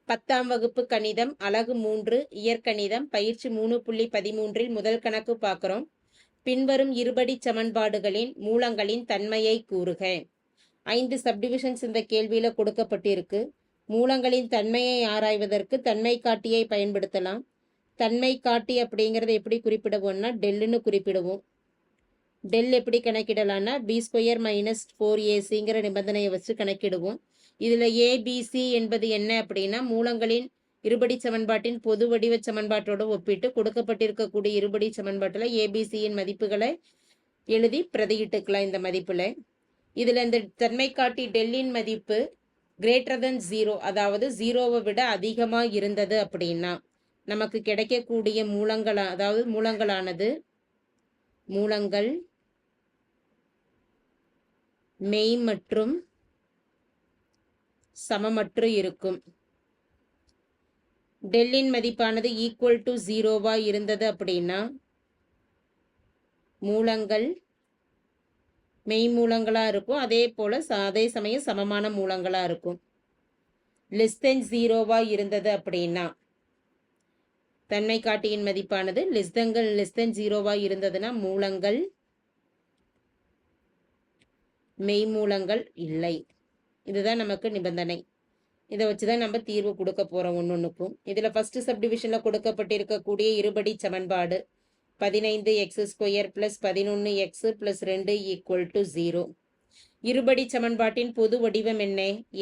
10ஆம் வகுப்பு கணிதம் அலகு 3 இயற்கணிதம் பயிற்சி 3.13 முதல் கணக்கு பார்க்குறோம். பின்வரும் இருபடி சமன்பாடுகளின் மூலங்களின் தன்மையை கூறுக. 5 சப்டிவிஷன்ஸ் இந்த கேள்வியில கொடுக்கப்பட்டிருக்கு. மூலங்களின் தன்மையை ஆராய்வதற்கு தன்மை காட்டியை பயன்படுத்தலாம். தன்மை காட்டி அப்படிங்கிறத எப்படி குறிப்பிடுவோம்னா டெல்லுன்னு குறிப்பிடுவோம். டெல் எப்படி கணக்கிடலாம்னா b² - 4ac நிபந்தனையை வச்சு கணக்கிடுவோம். இதுல ஏபிசி என்பது என்ன அப்படின்னா மூலங்களின் இருபடி சமன்பாட்டின் பொது வடிவ சமன்பாட்டோடு ஒப்பிட்டு கொடுக்கப்பட்டிருக்கக்கூடிய இருபடி சமன்பாட்டில் ஏபிசியின் மதிப்புகளை எழுதி பிரதியிட்டுக்கலாம். இந்த மதிப்புல இதுல இந்த தன்மை காட்டி டெல்லின் மதிப்பு கிரேட்டர் தென் 0, அதாவது 0வை விட அதிகமா இருந்தது அப்படின்னா நமக்கு கிடைக்கக்கூடிய மூலங்களானது மூலங்கள் மெய் மற்றும் சமமற்று இருக்கும். டெல்லின் மதிப்பானது ஈக்குவல் டு 0வா இருந்தது அப்படின்னா மூலங்கள் மெய் மூலங்களா இருக்கும். அதே போல அதே சமயம் சமமான மூலங்களா இருக்கும். லெஸ் தென் 0வா இருந்தது அப்படின்னா தன்மை காட்டியின் மதிப்பானது லெஸ் தென் 0வா இருந்ததுன்னா மூலங்கள் மெய் மூலங்கள் இல்லை. இதுதான் நமக்கு நிபந்தனை. இதை வச்சுதான் நம்ம தீர்வு கொடுக்க போறோம் ஒன்னொன்னுக்கும். இதுல ஃபர்ஸ்ட் சப்டிவிஷன்ல கொடுக்கப்பட்டிருக்கக்கூடிய இருபடி சமன்பாடு 15x² + 11x + 2 = 0. இருபடி சமன்பாட்டின் பொது வடிவம் என்ன?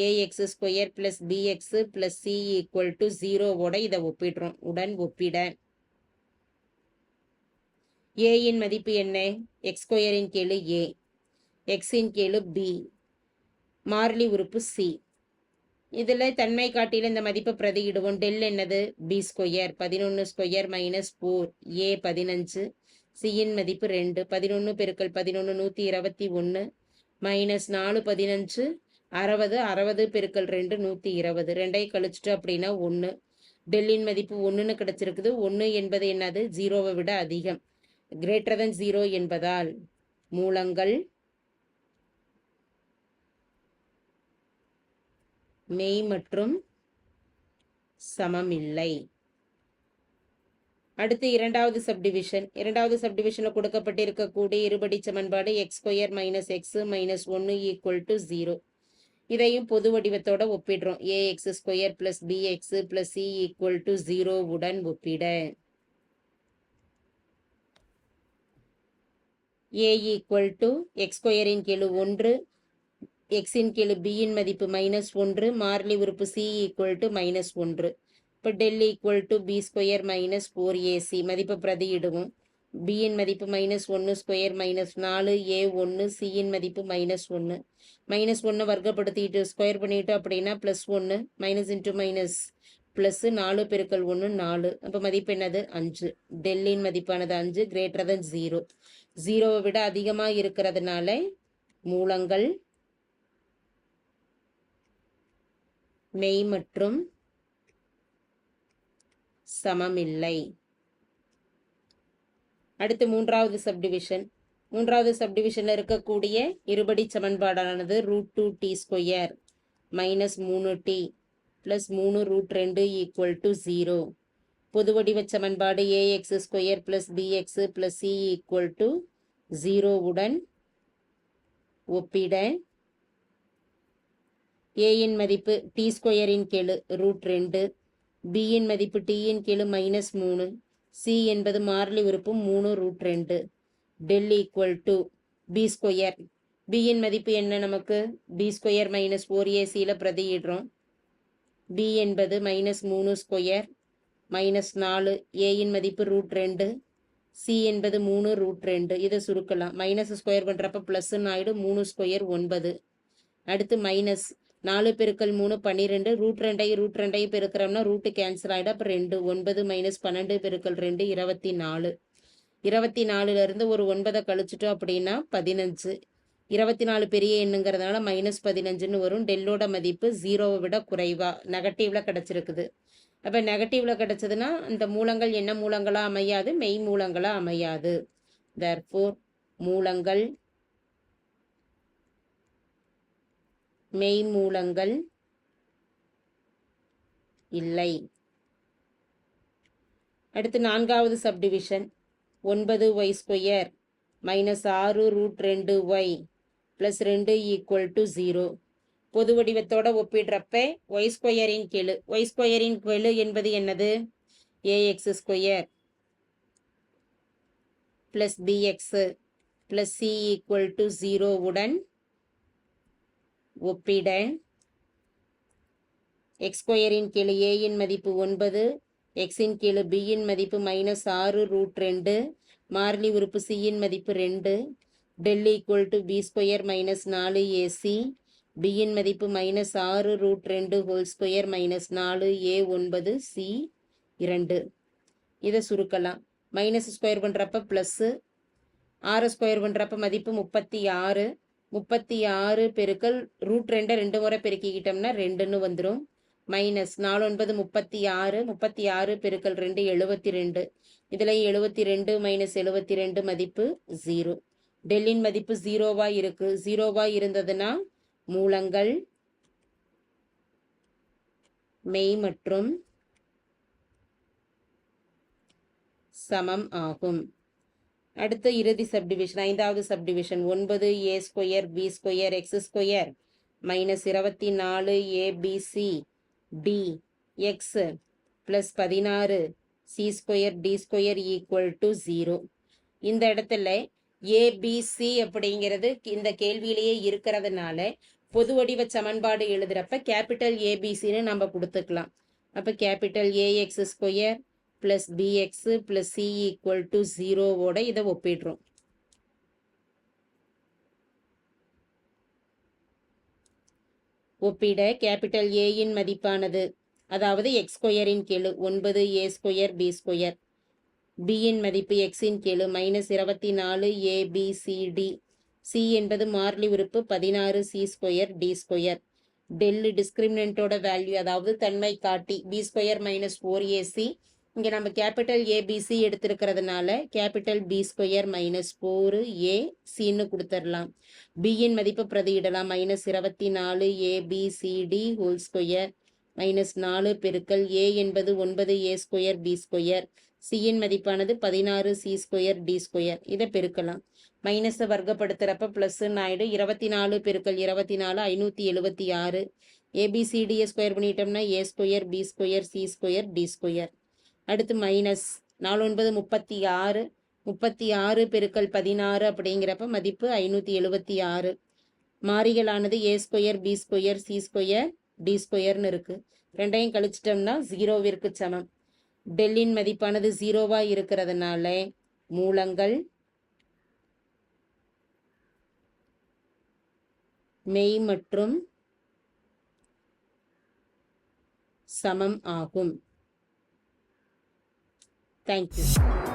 ax² + bx + c = 0வோட இதை ஒப்பிடுறோம். ஒப்பிட a இன் மதிப்பு என்ன? x² கீழ் a, x கீழ் b, மாறிலி உறுப்பு c. இதுல தன்மை காட்டியில் இந்த மதிப்பை பிரதியிடுவோம். டெல் என்னது? b², 11² - 4, a 15, c இன் மதிப்பு 2, 11 × 11 121, -4 15 60, 60 × 2 120, 2ஐ கழிச்சிட்டு அப்படின்னா 1. டெல்லின் மதிப்பு 1ன்னு கிடைச்சிருக்குது. 1 என்பது என்னது? 0வை விட அதிகம், கிரேட்டர் தென் 0 என்பதால் மூலங்கள் மெய் மற்றும் சமமில்லை. அடுத்து இரண்டாவது சப்டிவிஷன்ல கொடுக்கப்பட்டிருக்கக்கூடிய இருபடி சமன்பாடு x² - x - 1 = 0. இதையும் பொது வடிவத்தோட ஒப்பிடுறோம். ax² + bx + c = 0 உடன் ஒப்பிட a = x² கீழ் 1, x கீழ் b இன் மதிப்பு -1, மாறிலி உறுப்பு c = -1. இப்போ டெல் = b² - 4ac மதிப்பை பிரதியிடுவோம். b இன் மதிப்பு -1² - 4, a 1, c இன் மதிப்பு -1. -1 வர்க்கப்படுத்திட்டு ஸ்கொயர் பண்ணிட்டு அப்படின்னா +1, -× +4 × 1 4. அப்போ மதிப்பு என்னது? 5. டெல்லின் மதிப்பானது 5, கிரேட்டர் தென் 0. 0வை விட அதிகமா இருக்கிறதுனால மூலங்கள் மெய் மற்றும் சமமில்லை. அடுத்து மூன்றாவது சப்டிவிஷன்ல இருக்கக்கூடிய இருபடி சமன்பாடானது √2t² - 3t + 3√2 = 0. பொது வடிவ சமன்பாடு ax² + bx + c = 0 உடன் ஒப்பிட a இன் மதிப்பு t² கீழ் √2, b இன் மதிப்பு t கீழ் -3, c என்பது மாறிலி உறுப்பு 3√2. Del = b². b இன் மதிப்பு என்ன? நமக்கு b² - 4ac பிரதியிடுறோம். b என்பது -3² -4, a இன் மதிப்பு √2, c என்பது 3√2. இதை சுருக்கலாம். மைனஸ் ஸ்கொயர் பண்றப்ப +ன்னு ஆயிடும். 3² 9. அடுத்து -4 × 3 12, √2ஐ பெருக்கிறோம்னா ரூட்டு கேன்சல் ஆகிடும். அப்போ 2, 9 - 12 × 2 24. 24ல இருந்து ஒரு 9 கழிச்சிட்டோம் அப்படின்னா 15. 24 பெரிய எண்ணுங்கிறதுனால -15ன்னு வரும். டெல்லோட மதிப்பு 0வை விட குறைவா நெகட்டிவ்ல கிடைச்சிருக்குது. அப்போ நெகட்டிவ்ல கிடைச்சதுன்னா இந்த மூலங்கள் என்ன மூலங்களா அமையாது? மெய் மூலங்களா அமையாது. therefore மூலங்கள் மெய் மூலங்கள் இல்லை. அடுத்து 4வது subdivision 9y² minus 6√2y plus 2 equal to 0. பொது வடிவத்தோட ஒப்பிடுறப்ப y² கெழு y² கெழு என்பது என்னது? ax² plus bx plus c equal to 0 உடன் ஒப்பிட x² கெழு a இன் மதிப்பு 9, x இன் கெழு b இன் மதிப்பு மைனஸ் 6√2, மாறிலி உறுப்பு c இன் மதிப்பு 2, del equal to b² minus 4ac, b இன் மதிப்பு minus 6√2 whole square minus 4a9 c 2. இதை சுருக்கலாம். மைனஸ் ஸ்கொயர் பண்ணுறப்ப ப்ளஸ்ஸு, 6 ஸ்கொயர் பண்ணுறப்ப மதிப்பு 36, 36 பெருக்கல் √2 2 முறை பெருக்கிக்கிட்டோம்னா 2ன்னு வந்துடும். மைனஸ் 4 9 36, 36 பெருக்கல் 2 72, இதில் 72 மைனஸ் 72 மதிப்பு 0. டெல்லின் மதிப்பு 0வா இருக்கு. 0வா இருந்ததுன்னா மூலங்கள் மெய் மற்றும் சமம் ஆகும். அடுத்த இறுதி சப்டிவிஷன் 5வது subdivision 9a² b² x² minus 24abc dx plus 16 c² d² equal to 0. இந்த இடத்துல ஏபிசி அப்படிங்கிறது இந்த கேள்வியிலேயே இருக்கிறதுனால பொது வடிவ சமன்பாடு எழுதுறப்ப கேபிட்டல் ஏபிசின்னு நம்ம கொடுத்துக்கலாம். அப்போ capital ax² plus B X plus C equal to 0வோட இதை ஒப்பிடுறோம். ஒப்பிட கேபிட்டல் ஏயின் மதிப்பானது, அதாவது x² கெழு 9a² b², b இன் மதிப்பு x இன் கெழு மைனஸ் 24 abcd, c என்பது மாறிலி உறுப்பு 16 c² d², டெல் டிஸ்கிரிமினன்ட்டோட வேல்யூ அதாவது தன்மை காட்டி b² மைனஸ் 4ac, இங்கே நம்ம கேபிட்டல் ஏபிசி எடுத்திருக்கிறதுனால கேபிட்டல் b² மைனஸ் 4acன்னு கொடுத்துடலாம். பியின் மதிப்பு பிரதியிடலாம். Minus 24 abcd whole square minus 4 பெருக்கல் a என்பது 9a² b², சியின் மதிப்பானது 16 c² d². இதை பெருக்கலாம். மைனஸை வர்க்கப்படுத்துகிறப்ப ப்ளஸ்ன்னு ஆகிடும். 24 பெருக்கல் 24 576. ஏபிசிடியை ஸ்கொயர் பண்ணிட்டோம்னா a² b² c² d². அடுத்து மைனஸ் 4 9 36, 36 பெருக்கல் 16 அப்படிங்கிறப்ப மதிப்பு 576. மாறிகளானது a² b² c² d²ன்னு இருக்கு. ரெண்டையும் கழிச்சிட்டோம்னா 0விற்கு சமம். டெல்லின் மதிப்பானது 0வா இருக்கிறதுனால மூலங்கள் மெய் மற்றும் சமம் ஆகும். Thank you.